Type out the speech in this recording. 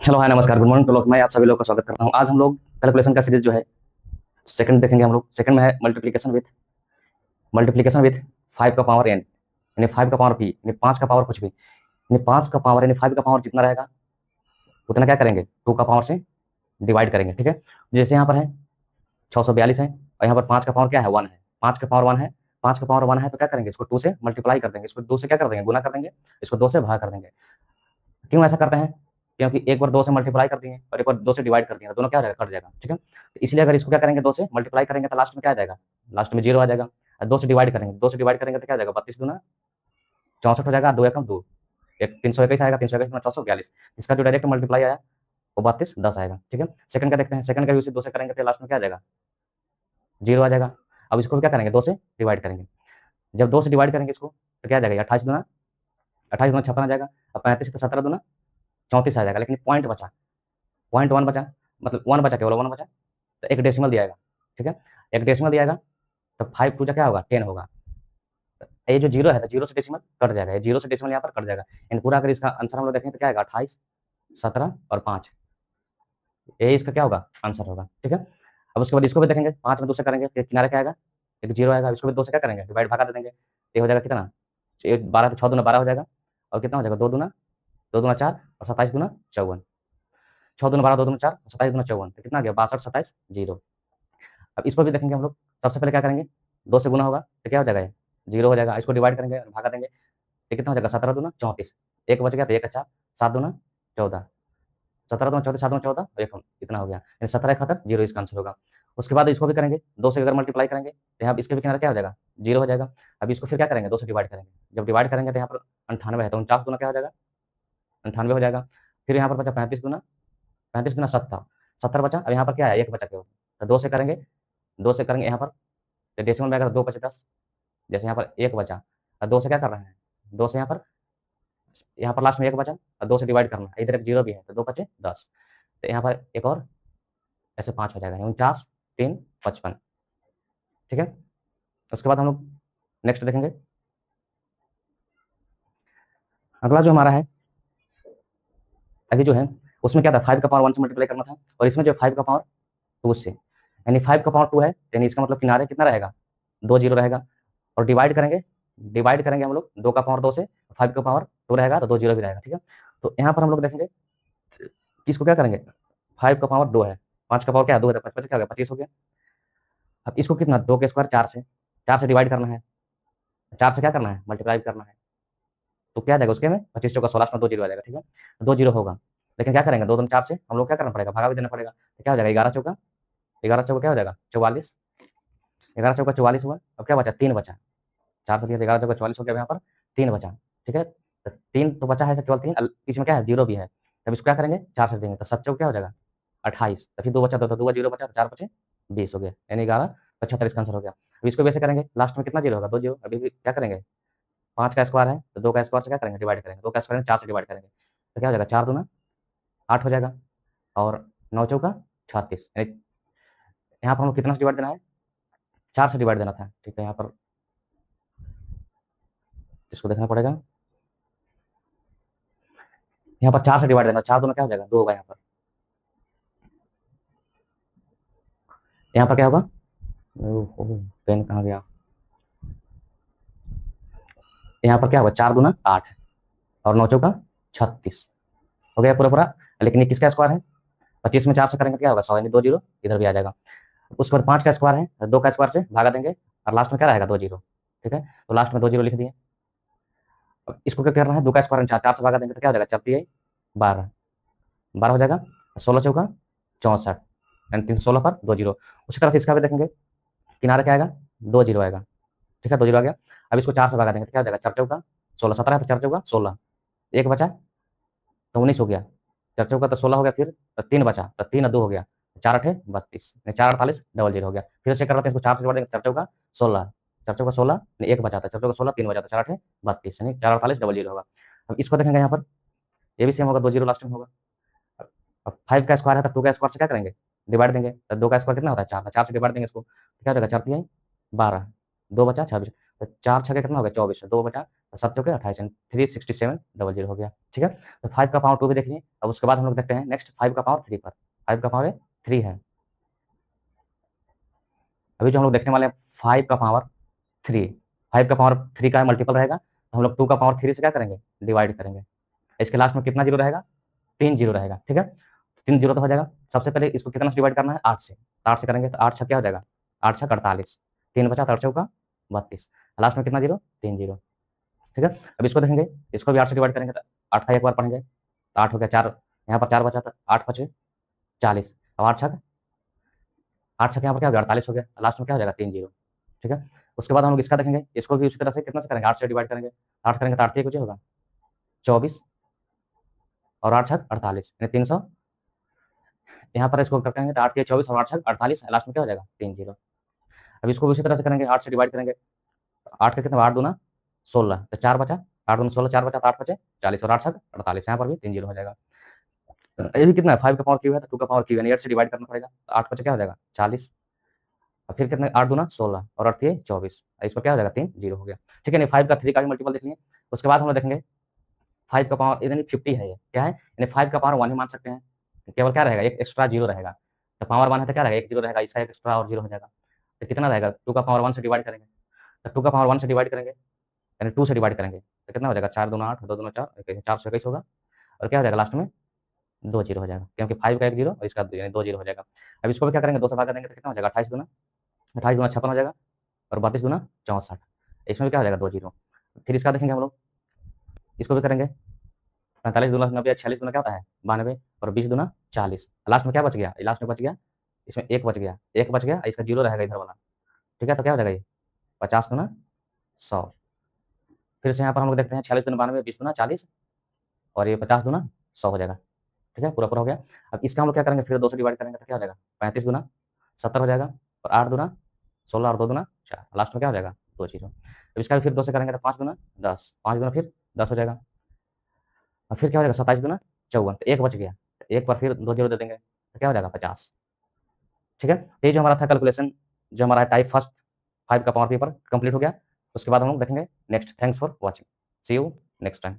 Hello hi नमस्कार good morning. तो लोग मैं आप सभी लोग का स्वागत करता हूँ। आज हम लोग कैलकुलेशन का सीरीज जो है सेकंड देखेंगे। हम लोग सेकंड में है मल्टीप्लिकेशन विथ 5 का पावर n यानी 5 का पावर p यानी 5 का पावर कुछ भी यानी 5 का पावर यानी 5 का पावर जितना रहेगा उतना क्या करेंगे 2 का पावर से डिवाइड करेंगे। ठीक है, जैसे यहाँ पर है 642 है और यहाँ पर 5 का पावर क्या है 1 है। 5 का पावर 1 है, 5 का पावर 1 है तो क्या करेंगे इसको 2 से मल्टीप्लाई कर देंगे, इसको 2 से क्या कर देंगे गुना कर देंगे, इसको 2 से भाग कर देंगे। क्यों ऐसा करते हैं? क्योंकि एक बार 2 से मल्टीप्लाई कर दिए और एक बार 2 से डिवाइड कर दिए तो दोनों क्या हो जाएगा कट जाएगा। ठीक है, तो इसलिए अगर इसको क्या करेंगे 2 से मल्टीप्लाई करेंगे तो लास्ट में क्या आ जाएगा, लास्ट में 0 आ जाएगा। और 2 से डिवाइड करेंगे, 2 से डिवाइड करेंगे तो क्या आ जाएगा 32 दूना 64 हो जाएगा, 2 एकम 2 एक 321 आएगा, 321 में 442। इसका जो डायरेक्ट मल्टीप्लाई आया वो 32 10 आएगा। ठीक है, सेकंड का देखते हैं। सेकंड का यूज 2 से करेंगे तो लास्ट में क्या आ जाएगा 0 आ जाएगा। अब इसको भी क्या करेंगे 2 से डिवाइड करेंगे। जब 2 से डिवाइड करेंगे इसको तो क्या आ जाएगा 28 दूना 56 आ जाएगा। अब 35 से 17 दूना 34 आ जाएगा, लेकिन पॉइंट बचा, पॉइंट 1 बचा, मतलब 1 बचा, केवल 1 बचा तो एक डेसिमल दिया जाएगा। ठीक है, एक डेसिमल दिया जाएगा तो 5 टू जा क्या होगा 10 होगा। तो ये जो 0 है तो 0 से डेसिमल कट जाएगा, ये 0 से डेसिमल यहाँ पर कट जाएगा। यानी पूरा अगर इसका आंसर हम लोग देखें तो क्या आएगा 28 17 और 5, ये इसका क्या होगा आंसर होगा। ठीक है, अब उसके बाद इसको भी देखेंगे 5 में 2 से करेंगे तो किनारे क्या आएगा एक 0 आएगा। इसको भी 2 से क्या करेंगे डिवाइड भागा दे देंगे, ये हो जाएगा कितना 12 तो 6 दूना 12 हो जाएगा और कितना हो जाएगा 2 दूना 4 और 27 दूना 54। 6 दूना 12, 2 दूना 4, 27 दूना 54 तो कितना आ गया 62 27 0। अब इसको भी देखेंगे हम लोग। सबसे पहले क्या करेंगे 2 से गुना होगा तो क्या हो जाएगा ये 0 हो जाएगा। इसको डिवाइड करेंगे और भागा देंगे तो कितना हो जाएगा 17 दूना 34, एक बच गया तो एक अच्छा 7 दूना 14, 17 दूना 34 7 दूना 14 और एक हम इतना हो गया, यानी 17 71 0 इसका आंसर होगा। उसके बाद इसको भी करेंगे 2 से अगर मल्टीप्लाई करेंगे तो यहाँ इसके भी किनारे क्या हो जाएगा 0 हो जाएगा। अब इसको फिर क्या करेंगे 2 से डिवाइड करेंगे, जब डिवाइड करेंगे तो यहाँ पर 98 है तो 49 दूना क्या हो जाएगा 98 हो जाएगा। फिर यहाँ पर बचा 35 दूना 70, 70 बचा। अब यहाँ पर क्या है एक बचा केवल, तो 2 से करेंगे, 2 से करेंगे यहाँ पर तो डेसिमल में आएगा 2 5 10। जैसे यहाँ पर एक बचा और 2 से क्या कर रहे हैं 2 से यहाँ पर लास्ट में एक बचा और 2 से डिवाइड करना है, इधर एक 0 भी है तो 2 5 10। तो यहाँ पर एक और ऐसे 5 हो जाएगा 49 3 55। ठीक है, उसके बाद हम लोग नेक्स्ट देखेंगे। अगला जो हमारा है अभी जो है उसमें क्या था 5 का पावर 1 से मल्टीप्लाई करना था और इसमें जो 5 का पावर 2 से, यानी 5 का पावर 2 है यानी इसका मतलब किनारे कितना रहेगा 2 0 रहेगा। और डिवाइड करेंगे हम लोग 2 का पावर 2 से, 5 का पावर 2 रहेगा तो 2 0 भी रहेगा। ठीक है, तो यहाँ पर हम लोग देखेंगे कि इसको क्या करेंगे 5 का पावर 2 है, 5 का पावर क्या है 2 है तो 55 क्या हो गया 25 हो गया। अब इसको कितना 2 के स्क्वायर 4 से डिवाइड करना है, 4 से क्या करना है मल्टीप्लाई करना है तो क्या आ जाएगा उसके में 25 चौका 16 में 2 0 आ जाएगा। ठीक है, 2 0 होगा, लेकिन क्या करेंगे 2 2 4 से हम लोग क्या करना पड़ेगा भागा भी देना पड़ेगा। तो क्या हो जाएगा 11 चौका क्या हो जाएगा 44, 11 चौका 44 हुआ। अब क्या बचा 3 बचा, 4 से दिया 11 चौका 44 हो गया, यहाँ पर 3 बचा। ठीक है, तो 3 तो बचा है केवल 3, इसमें क्या है 0 भी है। तब इसको क्या करेंगे 4 से देंगे तो 7 चौक क्या हो जाएगा 28, तो फिर 2 बचा, 2 तो 2 0 बचा तो 4 बचे 20 हो गया, यानी 11 75 इसका आंसर हो गया। अब इसको वैसे करेंगे लास्ट में कितना 0 होगा 2 0। अभी भी क्या करेंगे 5 का स्क्वायर है तो 2 का स्क्वायर से क्या करेंगे डिवाइड करेंगे, 2 का स्क्वायर 4 से डिवाइड करेंगे तो क्या हो जाएगा 4 दूना 8 हो जाएगा और 9 चौका 36, यानी यहाँ पर हमको कितना से डिवाइड देना है 4 से डिवाइड देना था। ठीक है, यहाँ पर इसको देखना पड़ेगा, यहाँ पर 4 से डिवाइड देना, 4 दूना क्या हो जाएगा 2 होगा। यहाँ पर क्या होगा पेन कहाँ गया, यहाँ पर क्या होगा 4 दूना 8 और 9 चौका 36 हो गया पूरा पूरा। लेकिन ये किसका स्क्वायर है 25 में 4 से करेंगे तो क्या होगा 100, यानी 2 0 इधर भी आ जाएगा। उसके बाद 5 का स्क्वायर है 2 का स्क्वायर से भागा देंगे और लास्ट में क्या रहेगा 2 0। ठीक है, तो लास्ट में 2 0 लिख दिए। अब इसको क्या करना है 2 का स्क्वायर 4 से भागा देंगे तो क्या हो जाएगा 4 12, 12 हो जाएगा, 16 चौका 64, यानी 316 पर 2 0। उसी तरह से इसका भी देखेंगे किनारे क्या आएगा 2 0 आएगा। ठीक है, 2 0 आ गया। अब इसको 4 से भागा देंगे तो क्या हो जाएगा 4 चौका 16, 17 है तो 4 चौका 16, एक बचा तो 19 हो गया, 4 चौका तो 16 हो गया, फिर तो 3 बचा तो 3 और 2 हो गया, 4 8 32, 4 48 डबल 0 हो गया। फिर से कर लेते हैं इसको 4 से जोड़ देंगे 4 चौका 16, 4 चौका 16 एक बचा था, 4 चौका 16 3 बचा था, 4 8 32, यानी 4 48 डबल 0 होगा। अब इसको देखेंगे यहाँ पर ये भी सेम होगा 2 0 लास्ट में होगा। अब 5 का स्क्वायर है तो 2 का स्क्वायर से क्या करेंगे डिवाइड देंगे, तो 2 का स्क्वायर कितना होता है 4, 4 से डिवाइड देंगे इसको तो क्या हो जाएगा 4 3 12, 2 बचा 26, तो 4 6 कितना हो गया 24, 2 बचा 7 चौके 28 यानी 36700 हो गया। ठीक है, तो 5 का पावर 2 भी देख लीजिए। अब उसके बाद हम लोग देखते हैं नेक्स्ट 5 का पावर 3 पर। 5 का पावर 3 है। अभी जो हम लोग देखने वाले हैं 5 का पावर 3, 5 का पावर 3 का मल्टीपल रहेगा, तो हम लोग 2 का पावर 3 से क्या करेंगे, डिवाइड करेंगे। इसके लास्ट में कितना जीरो रहेगा, 3 जीरो रहेगा। ठीक है, 3 जीरो तो हो जाएगा। सबसे पहले इसको कितना से डिवाइड करना है, 8 से। 8 से करेंगे तो 8 छक्का क्या हो जाएगा, 8 छक्का 48, 3 बचा, 8 चौका 32, लास्ट में कितना जीरो, 3 जीरो। ठीक है, अब इसको देखेंगे, इसको भी 8 से डिवाइड करेंगे तो 8 का एक बार पढ़ेंगे तो 8 हो गया, 4 यहाँ पर 4 बचा तो 8 बचे 40, अब 8 छक्का 8 छक्का यहाँ पर क्या हो गया, 48 हो गया, लास्ट में क्या हो जाएगा, 3 जीरो। ठीक है, उसके बाद हम लोग इसका देखेंगे, इसको भी उसी तरह से कितना से करेंगे, 8 से डिवाइड करेंगे। 8 करेंगे तो 8 कुछ होगा 24 और 8 छक 48 यानी 300। यहाँ पर इसको करेंगे तो 8 24 और 8 छक 48, लास्ट में क्या हो जाएगा, 3 जीरो। अब इसको भी उसी तरह से करेंगे, 8 से डिवाइड करेंगे। 8 का कितना, 8 दूना 16, तो 4 बचा, 8 दूना 16, 4 बचा तो 8 बचे 40 और 8 छक 48, यहाँ पर भी 3 जीरो हो जाएगा। ये भी कितना है, 5 का पावर क्यू है तो 2 का पावर क्यू यानी 8 से डिवाइड करना पड़ेगा, तो 8 बचे क्या हो जाएगा 40, और फिर कितने, 8 दूना 16 और 8 24, इस पर क्या हो जाएगा, 3 जीरो हो गया। ठीक है, नहीं 5 का 3 का भी मल्टीपल देख लिए। उसके बाद हम लोग देखेंगे 5 का पावर यानी 50 है, ये क्या है, यानी 5 का पावर 1 ही मान सकते हैं, केवल क्या रहेगा, एक एक्स्ट्रा जीरो रहेगा। तो पावर 1 है तो क्या रहेगा, एक जीरो रहेगा, इसका एक एक्स्ट्रा और जीरो हो जाएगा। तो कितना रहेगा, 2 का पावर 1 से डिवाइड करेंगे, तो 2 का पावर 1 से डिवाइड करेंगे यानी 2 से डिवाइड करेंगे तो कितना हो जाएगा, 4 दूना 8, 2 दूना 4, 421 होगा, और क्या हो जाएगा लास्ट में 2 जीरो हो जाएगा, क्योंकि 5 का एक जीरो और इसका यानी 2 जीरो हो जाएगा। अब इसको भी क्या करेंगे, 2 से भाग देंगे तो कितना हो जाएगा, 28 दूना 56 हो जाएगा, और 32 दूना 64, इसमें भी क्या हो जाएगा, 2 जीरो। फिर इसका देखेंगे हम लोग, इसको भी करेंगे, 45 दूना 90, 46 दूना क्या होता है 92, और 20 दूना 40, लास्ट में क्या बच गया, लास्ट में बच गया, इसमें एक बच गया, एक बच गया, इसका जीरो रहेगा इधर वाला। ठीक है, तो क्या हो जाएगा ये 50 दूना 100। फिर से यहाँ पर हम लोग देखते हैं 46 दूना 92, 20 दूना 40, और ये 50 दूना 100 हो जाएगा। ठीक है, पूरा पूरा हो गया। अब इसका हम लोग क्या करेंगे, फिर 2 से डिवाइड करेंगे तो क्या हो जाएगा, 35 दूना 70 हो जाएगा, और 8 दूना 16 और 2 दूना 4, लास्ट में क्या हो जाएगा, 2 जीरो। अब इसका भी फिर 2 से करेंगे तो 5 दूना 10, 5 दूना फिर 10 हो जाएगा, और फिर क्या हो जाएगा 27 दूना 54, तो एक बच गया, तो एक बार फिर 2 जीरो दे देंगे तो क्या हो जाएगा 50। ठीक है, तो ये जो हमारा था कैलकुलेशन, जो हमारा टाइप फर्स्ट 5 का पावर पेपर कंप्लीट हो गया। उसके बाद हम लोग देखेंगे next. Thanks for watching, see you next time.